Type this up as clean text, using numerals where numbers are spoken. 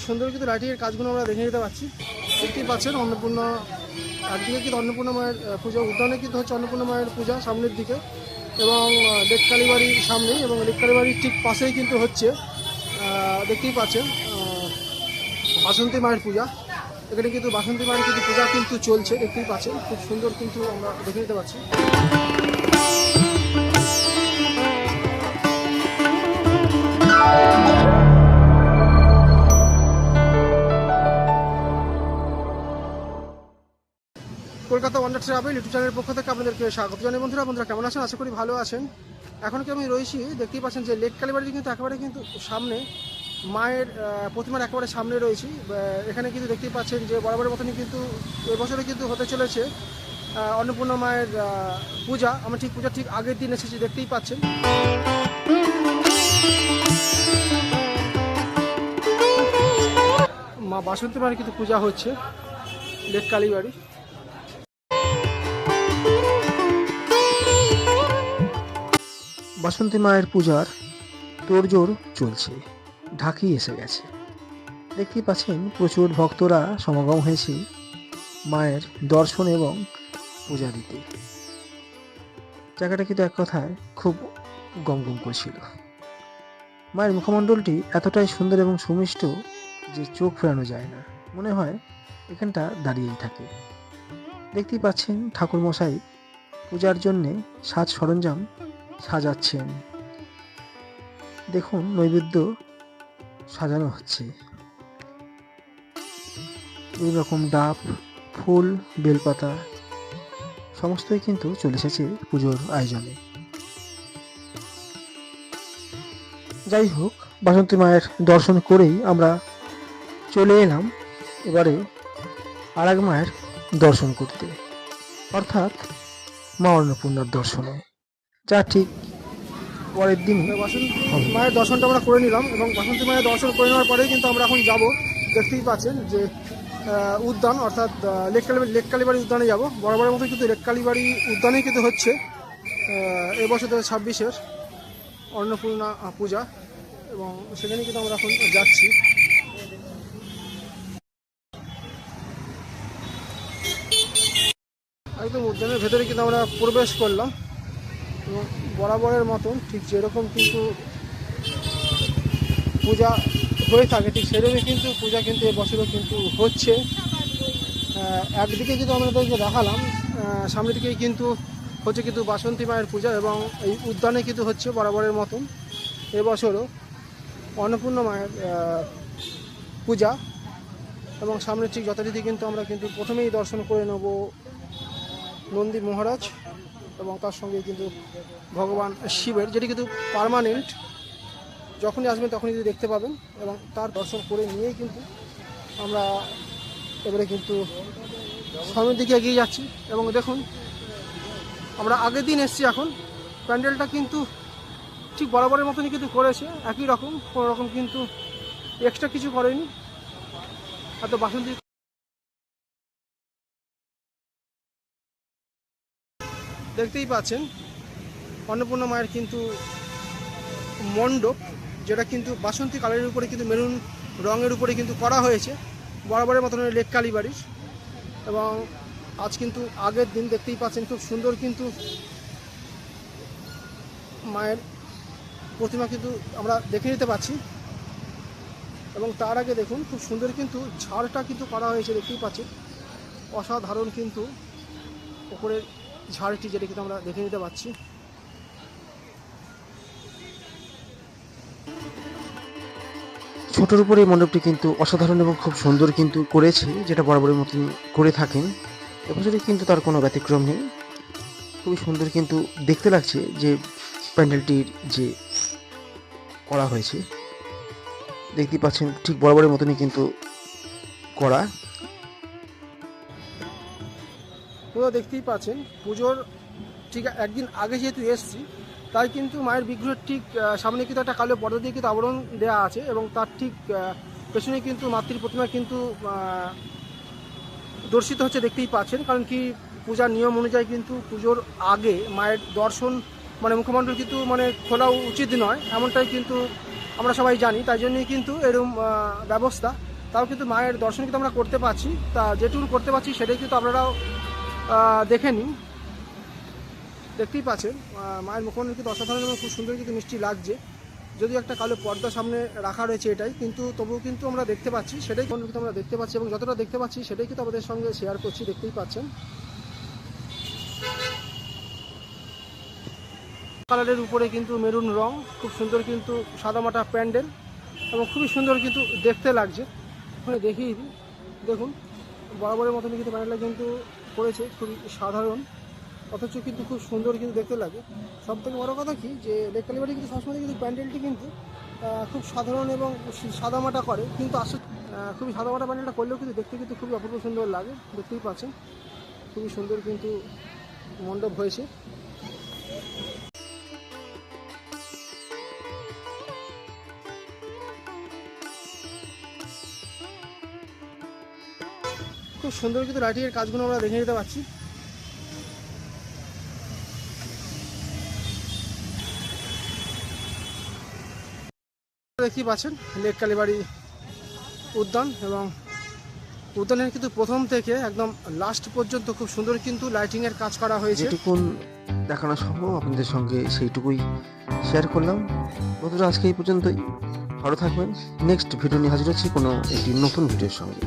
সুন্দর কিন্তু লাইটিংয়ের কাজগুলো আমরা দেখে নিতে পারছি। দেখতেই পাচ্ছেন অন্নপূর্ণা, একদিকে কিন্তু অন্নপূর্ণা মায়ের পূজা, উদ্যানে কিন্তু হচ্ছে অন্নপূর্ণা মায়ের পূজা সামনের দিকে, এবং লেক কালীবাড়ির সামনেই এবং লেক কালীবাড়ির ঠিক পাশেই কিন্তু হচ্ছে দেখতেই পাচ্ছেন বাসন্তী মায়ের পূজা। এখানে কিন্তু বাসন্তী মায়ের কিন্তু পূজা কিন্তু চলছে, দেখতেই পাচ্ছেন খুব সুন্দর কিন্তু আমরা দেখে নিতে পারছি। কলকাতা ওয়ান্ডার ট্রাভেল ইউটিউব চ্যানেলের পক্ষ থেকে আপনাদেরকে স্বাগত জানাই। বন্ধুরা কেমন আছেন? আশা করি ভালো আছেন। এখন কি আমি রয়েছি, দেখতেই পাচ্ছেন যে লেক কালীবাড়ির কিন্তু একেবারে কিন্তু সামনে মায়ের প্রতিমার একেবারে সামনে রয়েছি। এখানে কিন্তু দেখতেই পাচ্ছেন যে বরাবরের মতনই কিন্তু এবছরে কিন্তু হতে চলেছে অন্নপূর্ণা মায়ের পূজা। আমরা ঠিক পূজার ঠিক আগের দিন এসেছি, দেখতেই পাচ্ছেন। মা বাসন্তী মায়ের কিন্তু পূজা হচ্ছে লেক কালীবাড়ি। বাসন্তী মায়ের পূজার তোড়জোড় চলছে, ঢাকি এসে গেছে। দেখতেই পাচ্ছেন প্রচুর ভক্তরা সমাগম হয়েছে মায়ের দর্শন এবং পূজা দিতে। জায়গাটা কিন্তু এক কথায় খুব গমগম করছিল। মায়ের মুখমণ্ডলটি এতটাই সুন্দর এবং সুমিষ্ট যে চোখ ফেরানো যায় না, মনে হয় এখানটা দাঁড়িয়েই থাকে। দেখতেই পাচ্ছেন ঠাকুর মশাই পূজার জন্যে সাজ সরঞ্জাম সাজাচ্ছেন। দেখুন নৈবেদ্য সাজানো হচ্ছে, বিভিন্ন রকম ডাব, ফুল, বেলপাতা সমস্তই কিন্তু চলে এসেছে পুজোর আয়োজনে। যাই হোক, বাসন্তী মায়ের দর্শন করেই আমরা চলে এলাম এবারে আর এক মায়ের দর্শন করতে, অর্থাৎ মা অন্নপূর্ণার দর্শনে, যা ঠিক পরের দিন বাসন্তী মায়ের দর্শনটা আমরা করে নিলাম। এবং বাসন্তী মায়ের দর্শন করে নেওয়ার পরেই কিন্তু আমরা এখন যাব, দেখতেই পাচ্ছেন যে উদ্যান, অর্থাৎ লেক কালীবাড়ি উদ্যানে যাব। বরাবরের মতো কিন্তু লেক কালীবাড়ি উদ্যানেই কিন্তু হচ্ছে এবছর 2026-এর অন্নপূর্ণা পূজা, এবং সেখানে কিন্তু আমরা এখন যাচ্ছি। একদম উদ্যানের ভেতরে কিন্তু আমরা প্রবেশ করলাম, এবং বরাবরের মতন ঠিক যেরকম কিন্তু পূজা হয়ে থাকে ঠিক সেরকমই কিন্তু পূজা কিন্তু এবছরও কিন্তু হচ্ছে। একদিকে কিন্তু আমাদেরকে দেখালাম, সামনের দিকেই কিন্তু হচ্ছে কিন্তু বাসন্তী মায়ের পূজা, এবং এই উদ্যানে কিন্তু হচ্ছে বরাবরের মতন এবছরও অন্নপূর্ণা মায়ের পূজা। এবং সামনের ঠিক যথারীতি কিন্তু আমরা কিন্তু প্রথমেই দর্শন করে নেব নন্দী মহারাজ, এবং তার সঙ্গে কিন্তু ভগবান শিবের, যেটি কিন্তু পার্মানেন্ট, যখনই আসবেন তখনই কিন্তু দেখতে পাবেন। এবং তার দর্শন করে নিয়েই কিন্তু আমরা এবারে কিন্তু সামনের দিকে এগিয়ে যাচ্ছি। এবং দেখুন আমরা আগের দিন এসেছি, এখন প্যান্ডেলটা কিন্তু ঠিক বরাবরের মতনই কিন্তু করেছে, একই রকম, কোনো রকম কিন্তু এক্সট্রা কিছু করেনি। এত বাসন্তী দেখতেই পাচ্ছেন অন্নপূর্ণা মায়ের কিন্তু মণ্ডপ, যেটা কিন্তু বাসন্তী কালারের উপরে কিন্তু মেরুন রঙের উপরে কিন্তু করা হয়েছে বরাবরের মতন লেক কালীবাড়ির। এবং আজ কিন্তু আগের দিন, দেখতেই পাচ্ছেন খুব সুন্দর কিন্তু মায়ের প্রতিমা কিন্তু আমরা দেখে নিতে পাচ্ছি। এবং তার আগে দেখুন খুব সুন্দর কিন্তু ঝাড়টা কিন্তু করা হয়েছে, দেখতেই পাচ্ছেন অসাধারণ কিন্তু উপরের ঝাড়টি, যেটা কিন্তু আমরা দেখে নিতে পাচ্ছি। ছোটোর উপরে এই মণ্ডপটি কিন্তু অসাধারণ এবং খুব সুন্দর কিন্তু করেছে, যেটা বরাবরের মতন করে থাকেন। এবছরে কিন্তু তার কোনো ব্যতিক্রম নেই, খুবই সুন্দর কিন্তু দেখতে লাগছে যে প্যান্ডেলটির যে করা হয়েছে। দেখতেই পাচ্ছেন ঠিক বরাবরের মতনই কিন্তু করা। পুরো দেখতেই পাচ্ছেন পুজোর ঠিক একদিন আগে যেহেতু এসছি, তাই কিন্তু মায়ের বিগ্রহের ঠিক সামনে কিন্তু একটা কালো পর্দা দিয়ে কিন্তু আবরণ দেওয়া আছে, এবং তার ঠিক পেছনে কিন্তু মাতৃ প্রতিমা কিন্তু দর্শিত হচ্ছে, দেখতেই পাচ্ছেন। কারণ কি পূজার নিয়ম অনুযায়ী কিন্তু পুজোর আগে মায়ের দর্শন মানে মুখমণ্ডল কিন্তু মানে খোলা উচিত নয়, এমনটাই কিন্তু আমরা সবাই জানি। তাই জন্যই কিন্তু এরকম ব্যবস্থা। তাও কিন্তু মায়ের দর্শন কিন্তু আমরা করতে পারছি। তা যেটুকু করতে পারছি সেটাই কিন্তু আপনারাও দেখে নিন। দেখতেই পাচ্ছেন মায়ের মুখমণ্ডল কিন্তু অসাধারণ এবং খুব সুন্দর কিন্তু মিষ্টি লাগছে। যদিও একটা কালো পর্দা সামনে রাখা রয়েছে এটাই, কিন্তু তবুও কিন্তু আমরা দেখতে পাচ্ছি, সেটাই কিন্তু আমরা দেখতে পাচ্ছি এবং যতটা দেখতে পাচ্ছি সেটাই কিন্তু আমাদের সঙ্গে শেয়ার করছি। দেখতেই পাচ্ছেন কালারের উপরে কিন্তু মেরুন রং, খুব সুন্দর কিন্তু সাদামাটা প্যান্ডেল এবং খুবই সুন্দর কিন্তু দেখতে লাগছে। ওখানে দেখিয়ে দিই, দেখুন বরাবরের মতন কিন্তু প্যান্ডেলটা কিন্তু করেছে, খুবই সাধারণ অথচ কিন্তু খুব সুন্দর কিন্তু দেখতে লাগে। সব থেকে বড়ো কথা কি যে লেক কালীবাড়ি কিন্তু সবসময় কিন্তু প্যান্ডেলটি কিন্তু খুব সাধারণ এবং সাদামাটা করে, কিন্তু আসলে খুবই সাদামাটা প্যান্ডেলটা করলেও কিন্তু দেখতে কিন্তু খুবই অপূর্ব সুন্দর লাগে। দেখতেই পাচ্ছেন খুবই সুন্দর কিন্তু মণ্ডপ হয়েছে। খুব সুন্দর কিন্তু লাইটিংয়ের কাজগুলো আমরা দেখে নিতে পারছি। দেখতেই পাচ্ছেন লেক কালীবাড়ি উদ্যান, এবং উদ্যানের কিন্তু প্রথম থেকে একদম লাস্ট পর্যন্ত খুব সুন্দর কিন্তু লাইটিংয়ের কাজ করা হয়েছে। যেটুকুন দেখানো সম্ভব আপনাদের সঙ্গে সেইটুকুই শেয়ার করলাম। বন্ধুরা আজকে এই পর্যন্তই, ভালো থাকবেন। নেক্সট ভিডিও নিয়ে হাজির হচ্ছি কোনো একটি নতুন ভিডিওর সঙ্গে।